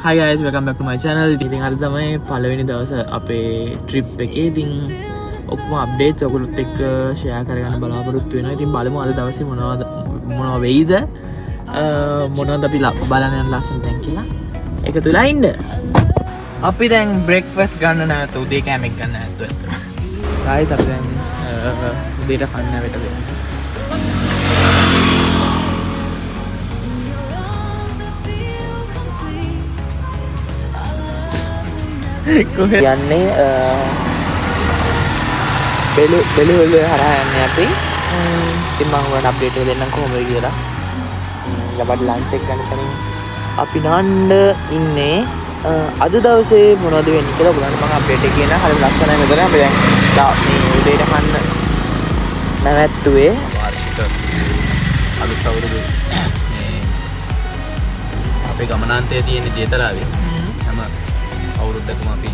Hi guys, welcome back to my channel. ඉතින් අද තමයි පළවෙනි දවස අපේ trip එකේ. ඉතින් ඔක්කොම updates ඔයගොල්ලොත් එක්ක share කරගන්න බලාපොරොත්තු වෙනවා. ඉතින් බලමු අද දවසේ මොනවද වෙයිද? මොනවද අපි බලන්න යන ලස්සන තැන් කියලා. එකතු වෙලා ඉන්න. අපි දැන් breakfast ගන්න නැවත උදේ කෑම එක ගන්න නැවත. guys අපි දැන් උදේට කන්න නැවත වෙනවා. යන්නේ බෙලුවල හරහා යන්නේ අපි. ඉතින් මම ඔයාලට අප්ඩේට් එක දෙන්නම් කොහොමද කියලා. ළමයි ලන්ච් එක ගන්න කලින් අපි නාන්න ඉන්නේ. අද දවසේ මොනවද වෙන්නේ කියලා ඔයගොල්ලන්ට මම අප්ඩේට් එක කියන හරිය ලස්සනයි මෙතන. අපි දැන් මේ උදේට කන්න නැවැත්තුවේ වාර්ෂික අලුත් අවුරුදු මේ අපේ ගමනාන්තයේ තියෙන දියතලාවේ හැම අවුරුද්දකම අපි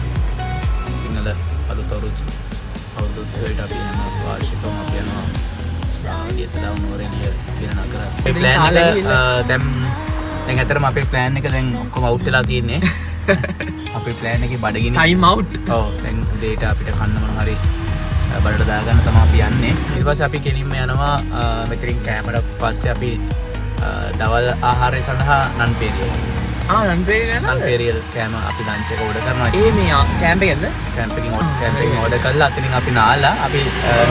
සිංහල අලුත් අවුරුදු උත්සවයට අපි යනවා. වාර්ෂිකවම අපි යනවා දියතලාව නුවරඑළිය කියන නගර. මේ ප්ලෑන් එක දැන් ඇත්තටම අපේ ප්ලෑන් එක දැන් ඔක්කොම අවුට් වෙලා තියෙන්නේ. අපේ ප්ලෑන් එකේ බඩගිනි ටයිම් අවුට්. ඔව් දැන් උදේට අපිට කන්න මොන හරි බඩට දාගන්න තමයි අපි යන්නේ. ඊට පස්සේ අපි කෙලින්ම යනවා මෙතනින් කැමරට පස්සේ අපි දවල් ආහාරය සඳහා නන්පේරියල්. නන්පේරියල් යනවා. නන්පේරියල් කෑම අපි ලන්ච් එක ඕඩර් කරනවා. ඒ මේ කැම්ප් එකේද? කැම්ප් එකකින් ඕඩර් කරලා අතනින් අපි නාලා අපි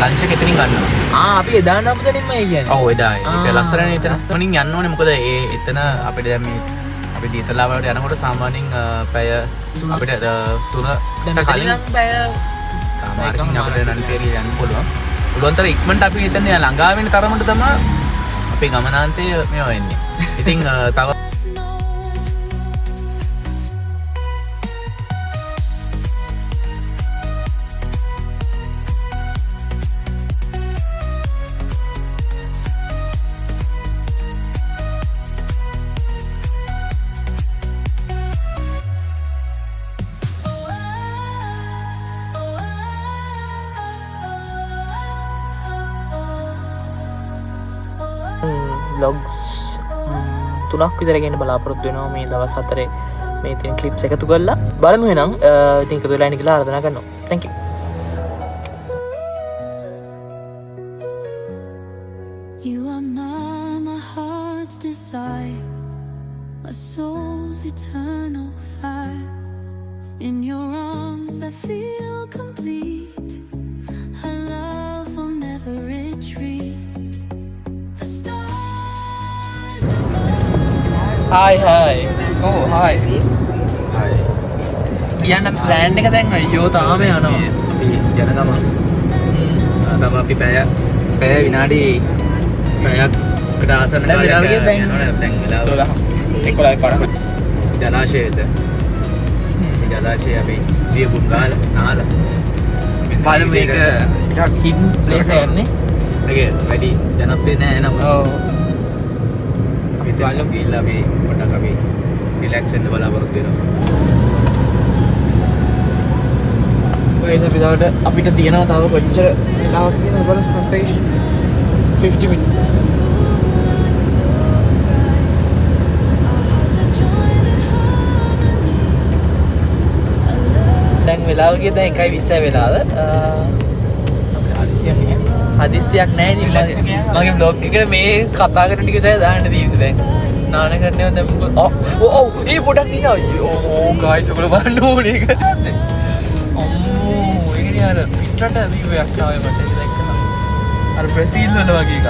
ලන්ච් එක එතනින් ගන්නවා. අපි එදා නම් දෙනින්ම කියන්නේ. ඔව් එදා ඒක ලස්සනනේ එතන. මොනින් යන්න ඕනේ මොකද එතන අපිට දැන් මේ අපි දියතලාව වලට යනකොට සාමාන්‍යයෙන් පැය අපිට 3ට කලින් පැය කාමාරකින් අපිට නන්පේරියල් යන්න පුළුවන්. පුළුවන් තරම් ඉක්මනට අපි එතන ළඟා වෙන තරමට තමයි අපේ ගමනාන්තය මේවා වෙන්නේ. ඉතින් තව vlogs 3ක් විතර ගෙන බලාපොරොත්තු වෙනවා මේ දවස් 4 මේ තියෙන ක්ලිප්ස් එකතු කරලා බලමු එහෙනම්. ඉතින් එකතු වෙලා ඉන්න කියලා ආරාධනා කරනවා. thank you. You are my heart's desire, my soul's eternal fire. In your arms I feel complete. Our love will never retreat. hi hi කියන්න ප්ලෑන් එක දැන් අයියෝ තාම යනවා. අපි යන ගමන් තම අපි පැය විනාඩි පැයකට ආසන්න කාලයක් යනවනේ. දැන් වෙලාව 11 පාරක් ජලාශයේද මේ ජලාශයේ අපි දියබුන් ගාලා නාලා බලමු මේක ටිකක් හිඩන් ප්ලේස් එකක් නේ. මේක වැඩි ජනප්‍රිය නෑ නම. ඔව් අපි බලමු ගිහිල්ලා අපි පොඩක් අපි රිලැක්ස් වෙන්න බලාපොරොත්තු වෙනවා. guys අපි තවට අපිට තියෙනවා තව කොච්චර වෙලාවක් තියෙනවද බලන්න. අපේ 50 minutes. දැන් වෙලාව ගිය දැන් 1:20 වෙලාව. හදිස්සියක් නැහැ නේ. මගේ vlog එකට මේ කතා කරන ටික තමයි දාන්න තියෙන්නේ දැන්. නාන කරන්නේ දැන් ඔව් ඒ පොඩක් ඉන්නවා. ඕ guys ඔයගොල්ලෝ බලන්න ඕනේ ඒක. අම්මෝ ඒකනේ අර පිටරට view එකක් ආවේ මට ඒක දැක්කම. අර බ්‍රසීල් වල වගේ එකක්.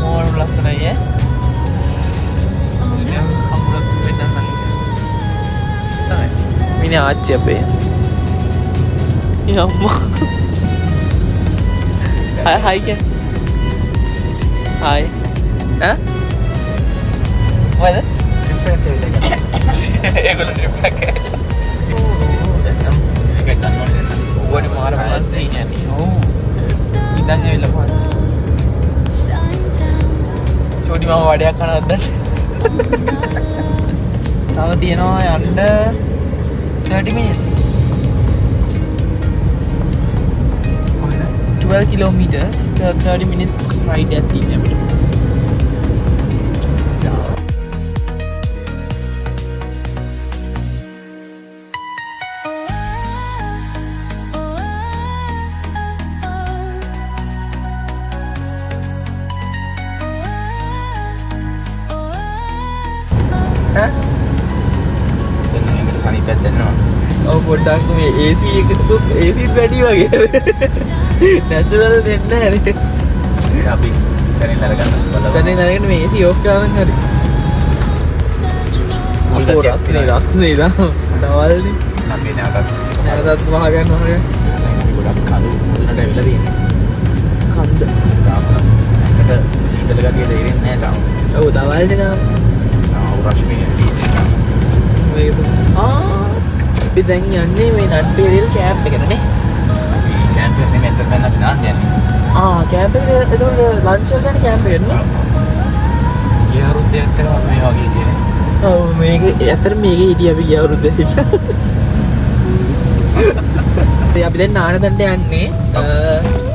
මොන ලස්සනයි ඈ. දැන් කම්බුලක් වෙන්නන්න. සමයි. මිනිහ ආච්චි අපේ. යම්මා. Hi again. Hi. Huh? What? Reflect ඒගොල්ලෝ reflect මේක ගන්නවනේ. ඕනේ මාර ෆන්සි යන්නේ. ඔව්. ඉඳන් ඇවිල්ලා ෆන්සි. චෝටි මාම වඩයක් කනවද දැන්? තව තියෙනවා යන්න 30 minutes. 12 kilometers, 30 minutes ride at the end. දැන් මේකට සනීපයක් දැනෙනවා. ඔව් පොඩ්ඩක් මේ AC එක AC වැඩි වගේ නැචරල් දෙන්න හරි අපි දැනෙන්න අරගන්න බලමු. දැන් නරගෙන මේ AC ඕෆ් කරන්න හරි මුල් අපෝ ගතියක් රස්නේ ඉතින් දවල්නේ අපි නැවතත් නැවතත් වහ ගන්නවා හරිය අපි ගොඩක් කඳු මුදුනට ඇවිල්ලා තියෙන්නේ. කන්ද තාම අපිට සීතල ගතිය තේරෙන්නේ නැහැ තාම. ඔව් දවල්නේ තාම රශ්මිය තියෙන්නේ. අපි දැන් යන්නේ මේ නට්පේරියල් කැම්ප් එකට නේ අපි කැම්ප් එකේ මෙතන දැන් අපි නාන්න යන්නේ. කැම්ප් එකේ එතකොට ලන්ච් වලට කැම්ප් එකට නේ ගිය අවුරුද්දේ ඇත්තටම මේ වගේ කියන්නේ. ඔව් මේක ඇත්තට මේකේ හිටිය අපි ගිය අවුරුද්දේ අපි දැන් නානදණ්ඩ යන්නේ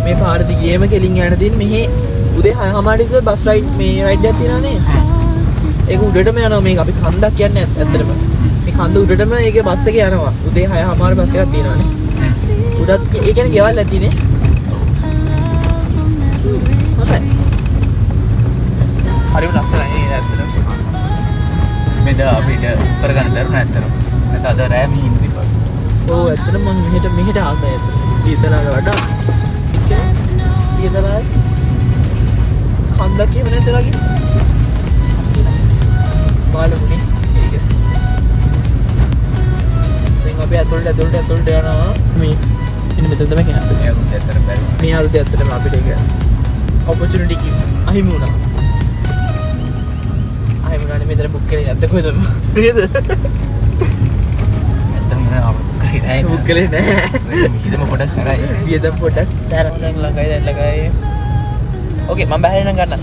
මේ පාර දිගේම කෙලින් යන දින් මෙහි උදේ 6:00 ඉඳලා බස් රයිඩ් මේ රයිඩ් එකක් තියෙනවා නේ ඒක උඩටම යනවා මේක අපි කන්දක් කියන්නේ ඇත්තටම මේ කන්ද උඩටම ඒකේ බස් එක යනවා උදේ 6:00 බස් එකක් තියෙනවා නේ උඩත් ඒ කියන්නේ ගෙවල් ඇතිනේ හොඳයි හරිම ලස්සනයි නේද ඇත්තටම මෙද අපිට කරගන්න දරුණ ඇත්තටම නැත්නම් අද රෑ මෙහි ඉන්න ඉපා. ඔව් ඇත්තටම මම මෙහෙට ආසයි ඇත්තට දීතලාට වඩා දීතලා කන්දක් එහෙම නැද්ද වගේ බලමුනේ ඒක දැන් අපි ඇතුළට යනවා මේ ඉන්න මෙතන තමයි කැම්ප් එක. මේ අවුරුද්දේ ඇත්තටම බැරි. මේ අවුරුද්දේ ඇත්තටම අපිට ඒක ඔපචුනිටි එක අහිමි වුණා. අහිමි වුණානේ මෙතන බුක් කරේ නැද්ද කොහෙද නේද? ඇත්තටම නෑ අපිට කරේ බුක් කළේ නෑ. ඊදම පොඩක් සරයි. වියදම් පොඩ්ඩක් සෑරන් දැන් ළඟයි. ඕකේ මම බහැරේ නම් ගන්න.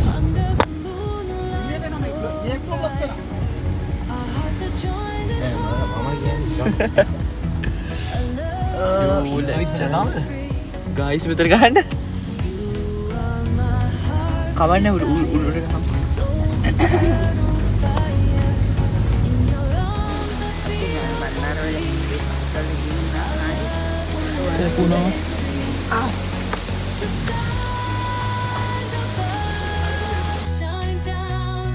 ගයිස් මෙතන ගහන්න. කවන්නේ උඩට ගහන්න. පුනෝ. Shine down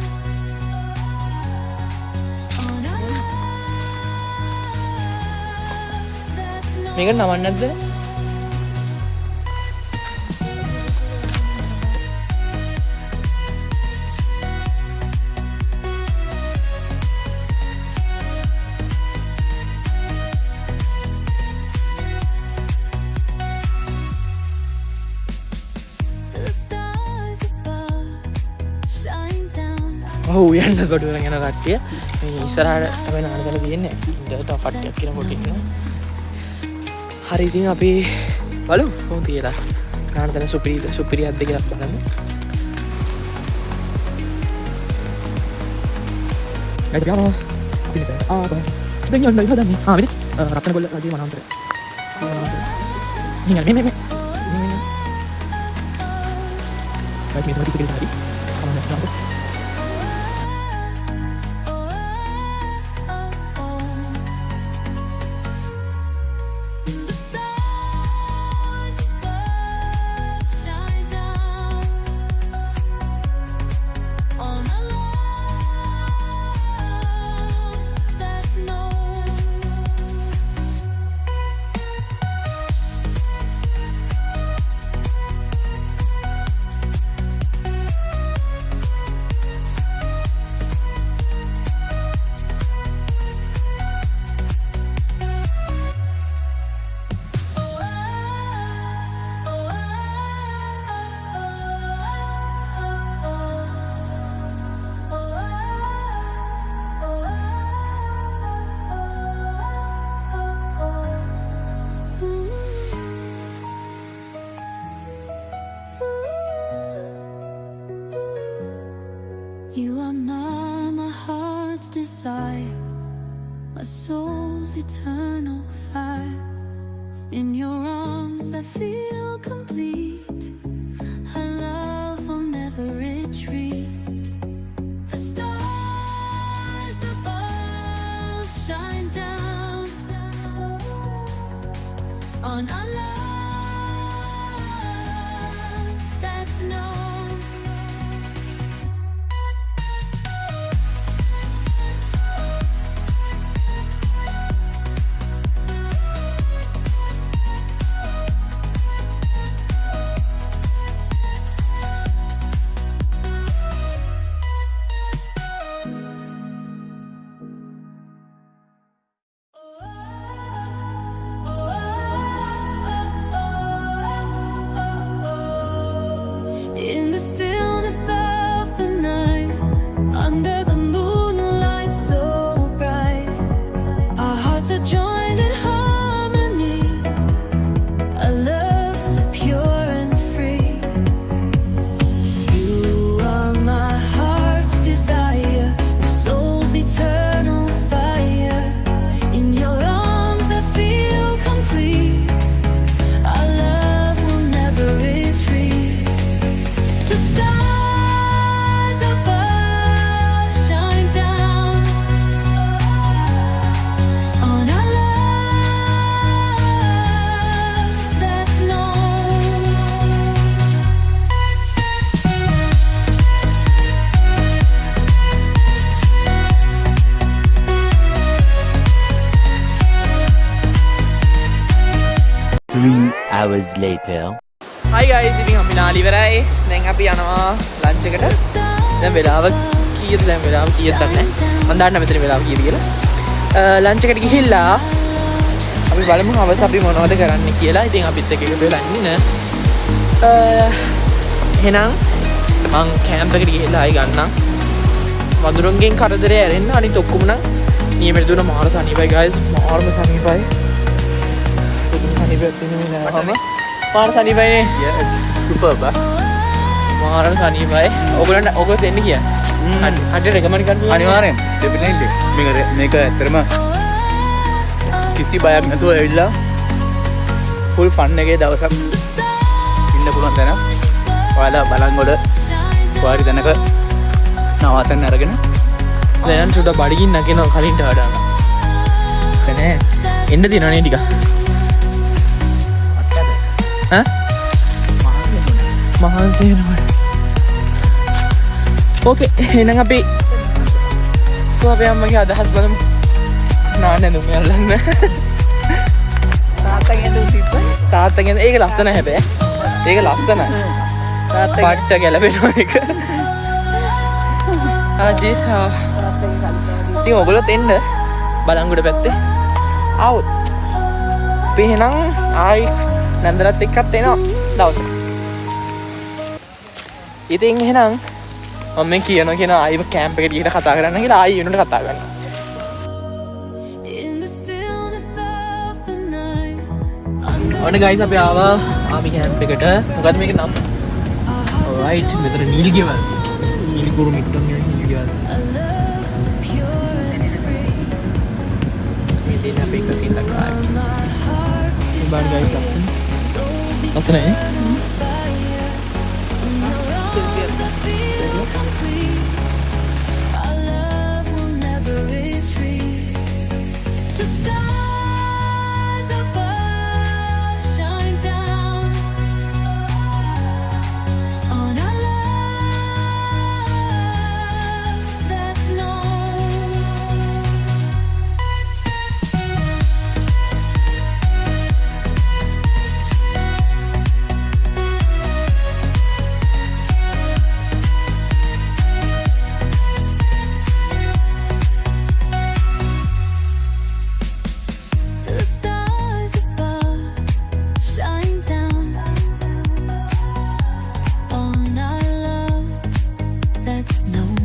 on a love that's not මේක නමන්නේ නැද්ද? the stars above. Shine down. ඔව් යන්න බඩුවල යන කට්ටිය මේ ඉස්සරහට තමයි නානදල තියෙන්නේ. ඉඳලා තව කට්ටියක් කියන කොට ඉන්නවා. හරි ඉතින් අපි බලමු කොහොමද කියලා. නානදල සුපිරියක්ද කියලා බලමු. ගයිස් අපි යනවා. අපි මෙතන දැන් යන්න හදන්නේ. මෙතන රත්නගොල්ල රජේ වනාන්තරය. මේ ගයිස් මේ තමයි සුපිරිය හරි. කමන්න. The stars above. Shine down on a love that's known. You are my heart's desire, my soul's eternal fire. In your arms I feel complete. Our love will never retreat. The stars above shine down on our love that's known. hours later. Hi guys, ඉතින් අපි නාලි ඉවරයි. දැන් අපි යනවා lunch එකට. දැන් වෙලාව කීයද? දැන් වෙලාව කීයද දන්නේ නැහැ. මම දන්නේ මෙතන වෙලාව කීයද කියලා. ලන්ච් එකට ගිහිල්ලා අපි බලමු හවස අපි මොනවද කරන්න කියලා. ඉතින් අපිත් එක්ක එකතු වෙලා ඉන්න. එහෙනම් මං කැම්ප් එකට ගිහිල්ලා ආයි ගන්නම්. වඳුරුන්ගෙන් කරදරේ ඇරෙන්න අනිත් ඔක්කොම නම් නියමෙට දුන්න මාර සනීපයි guys. මාරම සනීපයි. පුදුම සනීපයක් තියෙනවා නේද? මාර සනීපයි. yes super ba මාරම සනීපයි. ඔයගොල්ලන්ට ඔයගොල්ලෝ දෙන්න කියන්නේ. හරි රෙකමන්ඩ් කරන්න අනිවාර්යෙන් definitely මේක ඇත්තටම කිසි බයක් නැතුව ඇවිල්ලා full fun එකේ දවසක් ඉන්න පුළුවන් තැන. ඔයාලා බලංගොඩ වාරි තැනක නවතන්න අරගෙන දැන් චුට්ට බඩගින්න නැගෙනවා කලින්ට වඩා. නෑ එන්න දිනවනේ ටික. ඈ මහන්සි වෙනවා. ඕකේ එහෙනම් අපි අපේ අම්මගේ අදහස් බලමු. නාන්න දුම යල්ලන්න. තාත්තගෙන් ඒක ලස්සන හැබැයි. ඒක ලස්සනයි. පාට්ට ගැලපෙනවා ඒක. ජීස් ඉතින් ඔයගොල්ලොත් එන්න බලංගොඩ පැත්තේ ආවොත් අපි එහෙනම් ආයි නන්දලත් එක්කත් එනවා දවසක්. ඉතින් එහෙනම් මම මේ කියනවා ආයි කැම්ප් එකට ගිහලා කතා කරන්න කියලා ආයි වෙනට කතා කරනවා. In the stillness of the night. ඔන්න ගයිස් අපි ආවා ආමි කැම්ප් එකට. මොකද මේක නම් රයිට් මෙතන නීල් ගෙවල්. නීල් කුරු මිට්ටන් නීල් ගෙවල්. A love so pure and free. මේ දෙන්න අපි එක සීන් එකක් ආවා. My heart's බාර ගයිස් ලස්සන. soul's ලස්සනයි. fire. In your arms I feel complete. Our love will never retreat. The stars above shine down on our love that's known. The stars above shine down on our love that's known.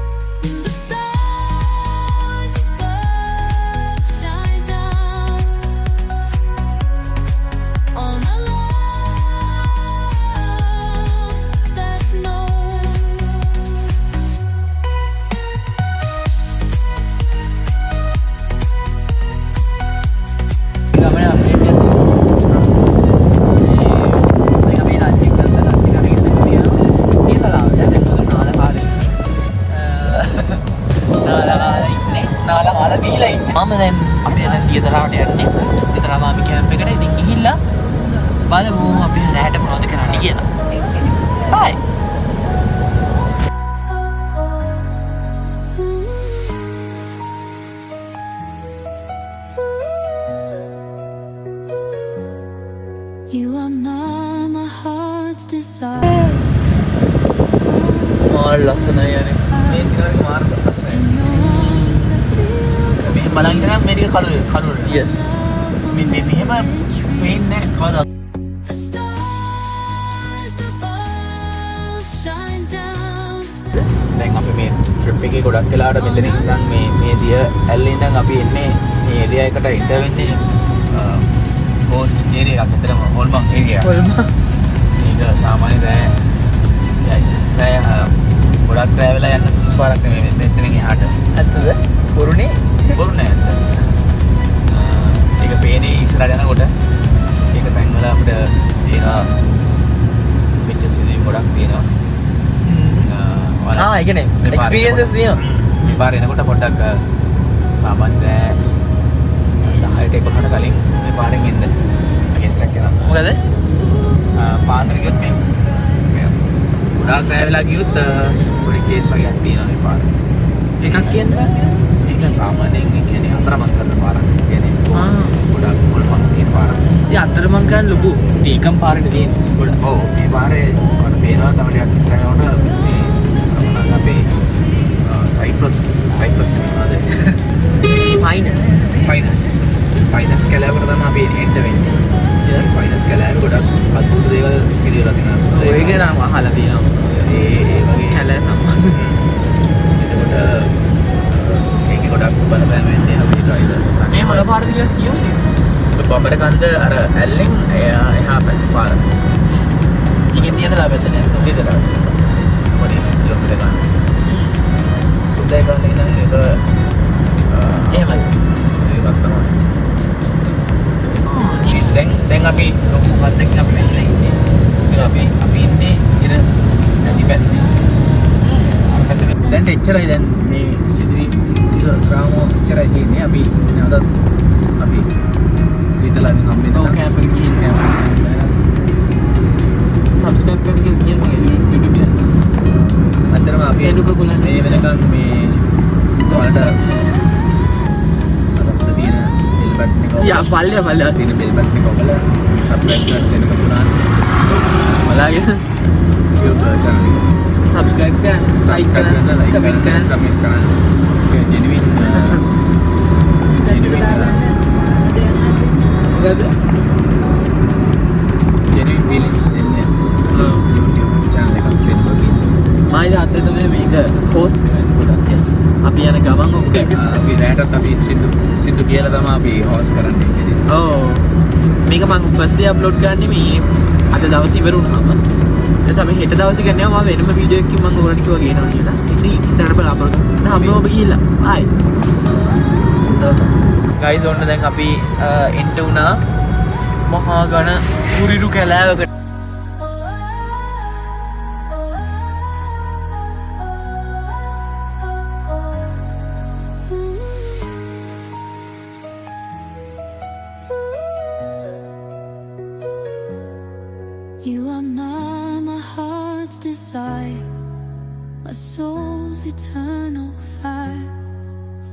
The stars above shine down on our love that's known. ගමනේ update එකක් මේක අපි lunch එක කරලා lunch එක අරගෙන තියෙනවා. මේ තලාව දැන් මොකද නාල කාලේ. නාල කාලේ බීලා ඉන්නේ. මම දැන් අපි දැන් දිය තලාවට යන්නේ. දිය තලාව අපි කැම්ප් එකට ඉතින් ගිහිල්ලා බලමු අපි රැට මොනවද කරන්න කියලා. බයි. You are my heart's desire. මාල් ලස්සනයි යන්නේ. මේ සිනාරිය මාර ලස්සනයි. In your arms I feel මේ බලන් ඉඳන් මේක කළුවේ. yes මේ මෙහෙම පේන්නේ කවදා. the stars above shine down. දැන් අපි මේ ට්‍රිප් එකේ ගොඩක් වෙලාවට මෙතන ඉඳන් මේ දිය ඇල්ලේ ඉඳන් අපි එන්නේ මේ ඒරියා එකට ඉන්ටර් වෙන්නේ කෝස්ට් ඒරියා එකක් අතරම හොල්මන් ඒරියා. කොල්ම මේක සාමාන්‍ය රෑ ගොඩක් රෑ වෙලා යන්න සුදුසු පාරක් නෙමෙයි මෙතනින් එහාට. ඇත්තද පුරුනේ බොරු නෑ ඇත්ත. ඒක පේන්නේ ඉස්සරහට යනකොට ඒක තැන් වල අපිට තියෙනවා මෙච්ච සිදුවීම් ගොඩක් තියෙනවා. ඒ කියන්නේ experiences තියෙනවා. මේ පාරේ එනකොට පොඩ්ඩක් සාමාන්‍ය 10ට 11ට කලින් මේ පාරෙන් එන්න කේස් එකක් එනවා. මොකද? පාන්දර ගියොත් මේ ගොඩාක් රැ වෙලා ගියොත් පොඩි කේස් වගේක් තියෙනවා මේ පාරේ. එකක් කියන්නේ ඒක සාමාන්‍යයෙන් කියන්නේ අතරමං කරන පාරක්. කියන්නේ ගොඩාක් මොළමං තියෙන පාරක්. ඒ අතරමං කරන ලොකු ටීකම් පාරකට තියෙන්නේ. ගොඩ ඔව් මේ පාරේ මට පේනවා තව ටිකක් ඉස්සරහට යනකොට මේ සමහරවිට අපේ සයිප්‍රස් නෙමෙයිද? ෆයිනස් කැලෑවකට තමයි අපි එන්න වෙන්නේ. yes ෆයිනස් කැලෑවේ ගොඩක් අద్భుත දේවල් සිදු වෙලා තියෙනවා. So ඒක නම් අහලා තියෙනවා. ඒ වගේ කැලෑ සම්බන්ධ. එතකොට ඒකේ ගොඩක් බලපෑම වෙන්නේ අපේ ඩ්‍රයිවර්. මේ මොන පාරද කියලා කියන්නේ? බබර කන්ද අර ඇල්ලෙන් එහා පැත්ත පාර. ඒකෙන් තියෙනවා පැත්ත නේද? ඉතින් මොකද කිලෝමීටර ගන්න. සුද්දේ ගන්න නම් ඒක එහෙමයි. ඒක තමයි. දැන් අපි ලොකු හද්දකින් අපි ඇවිල්ලා ඉන්නේ. අපි ඉන්නේ ඉර නැති පැත්තේ. අර පැත්තේ දැන් එච්චරයි දැන් මේ සිදුවීම් ටික ග්‍රාමෝ එච්චරයි තියෙන්නේ. අපි නැවතත් අපි දීතලාගෙන් හම්බෙන්න ඔව් කැම්ප් එකට ගිහින් සබ්ස්ක්‍රයිබ් කරන්න කියන්නේ YouTube yes. අතරම අපි එනුක ගොල්ලන් මේ වෙනකන් මේ වලට අර තියෙන බෙල් බටන් එක යා පල්ලිය තියෙන බෙල් බටන් එක ඔබලා සබ්ස්ක්‍රයිබ් කරලා දෙන්න පුළුවන්. ඔයාලගේ YouTube channel එක සබ්ස්ක්‍රයිබ් කරන්න, like කරන්න, කමෙන්ට් කරන්න. ඒක ජෙනුයින් මොකද? ජෙනුයින් ෆීලිංග්ස් දෙන්නේ YouTube channel එකක් වෙනවා. මායි තාත්තේ තමයි මේක පෝස්ට් කරන්නේ පොඩක්. yes. අපි යන ගමන් ඔක්කොම අපි රැටත් අපි සින්දු කියලා තමයි අපි හොස් කරන්නේ. ඔව්. මේක මම ෆස්ට් ඩේ අප්ලෝඩ් කරන්නේ මේ අද දවසේ ඉවර වුණාම. ඊට අපි හෙට දවසේ ගන්නවා මම වෙනම වීඩියෝ එකකින් මම ඔයාලට කිව්වා ගේනවා කියලා. ඉතින් ඉස්සරහට බලාපොරොත්තු වෙන්න හැමෝම ඔබ ගිහිල්ලා. ආයි. සුදවස. ගයිස් ඔන්න දැන් අපි එන්ටර් වුණා මහා ඝන කුරිරු කැලෑවකට. You are my heart's desire, my soul's eternal fire.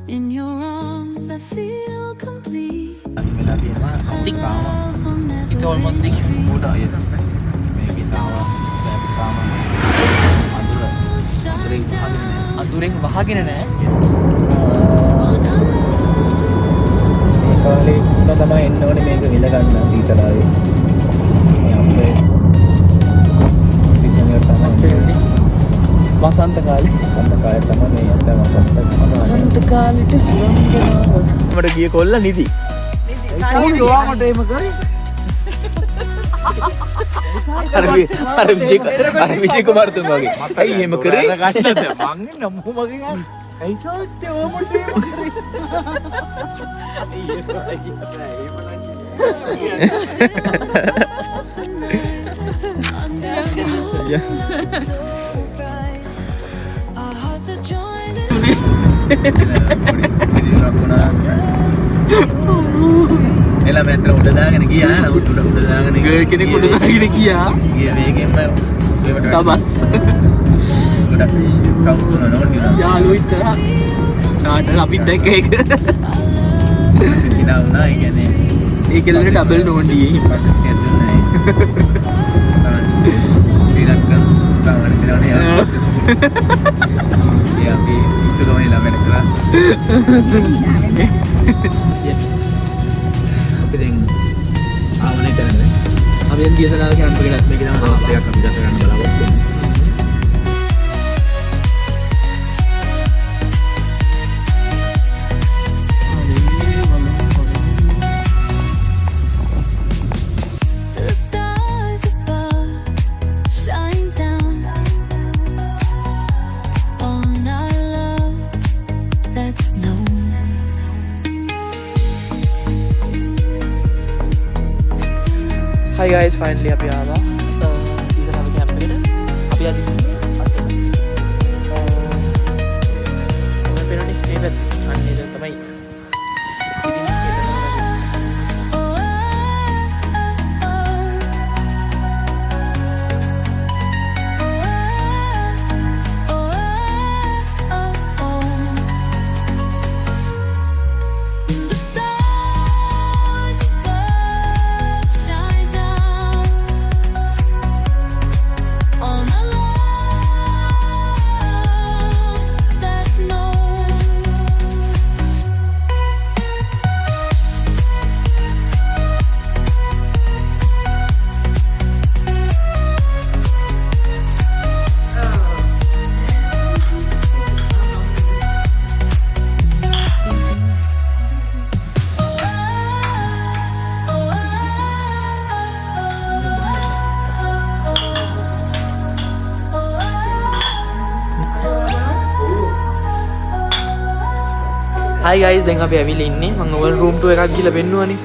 In your arms I feel complete. වෙලා තියෙනවා Six. Love will never It's almost 6. උඩ yes මේකේ තාම තාම අඳුරෙන් වහගෙන නෑ. මේ කාලේ තමයි එන්න ඕනේ මේක විඳ ගන්න දීතලාවේ. මේ අපේ සීසන් එක තමයි වසන්ත කාලේ. වසන්ත කාලේ තමයි මේ යන්න වසන්ත කාලෙට සුරංගනාව. මට ගිය කොල්ල නිදි. කවුද ඔයාමට එහෙම කරේ? අර විජේ කුමාරතුංග වගේ. අයි එහෙම කරේ? ගන්නද? මං නම්මු මගේ ඇයි තාත්තේ ඔයාමට එහෙම කරේ? Our hearts are joined in එලා මෙතන උඩ දාගෙන ගියා නමුත් උඩ දාගෙන ගර්ල් කෙනෙක් උඩ දාගෙන ගියා. ගිය වේගෙන්ම ඒවට තබස්. ගොඩක් සවුන්ඩ් වුණා නෝඩ් යාළුවෝ ඉස්සරහා. නාටක අපිත් දැක්ක ඒක. ඉනා වුණා ඒ කියන්නේ ඒ කෙල්ලට ඩබල් නෝන්ඩියේ. පස්සේ ස්කැන්ඩල් නැහැ ශ්‍රී ලංකන් සාමාන්‍ය දිනවනේ ඒ අපි ඉතුරුම ළමෙක් කරා අපි දැන් ආවනේ කරන්නේ අපි දැන් ගියසලාව කැම්ප් එකකට මේක තමයි දවස් දෙකක් අපි ගත කරන්න බලාපොරොත්තු වෙන්නේ the stars above shine down on our love that's known. Hi guys, finally අපි ආවා සීසනම කැම්ප් එකට. අපි අද ඉන්නේ අතන. ඔය පේනනේ මේ පැත්ත. අන්න ඒක තමයි. ඉතින් The stars above shine down on a love that's known. Hi guys, දැන් අපි ඇවිල්ලා ඉන්නේ. මම ඔයගොල්ලෝ room tour එකක් ගිහලා පෙන්නුවානේ.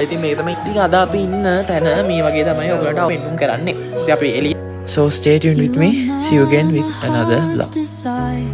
ඉතින් මේක තමයි. ඉතින් අද අපි ඉන්න තැන මේ වගේ තමයි ඔයගොල්ලන්ට පෙන්නුම් කරන්නේ. ඉතින් අපි එළිය. So stay tuned with me. See you again with another vlog. Desire.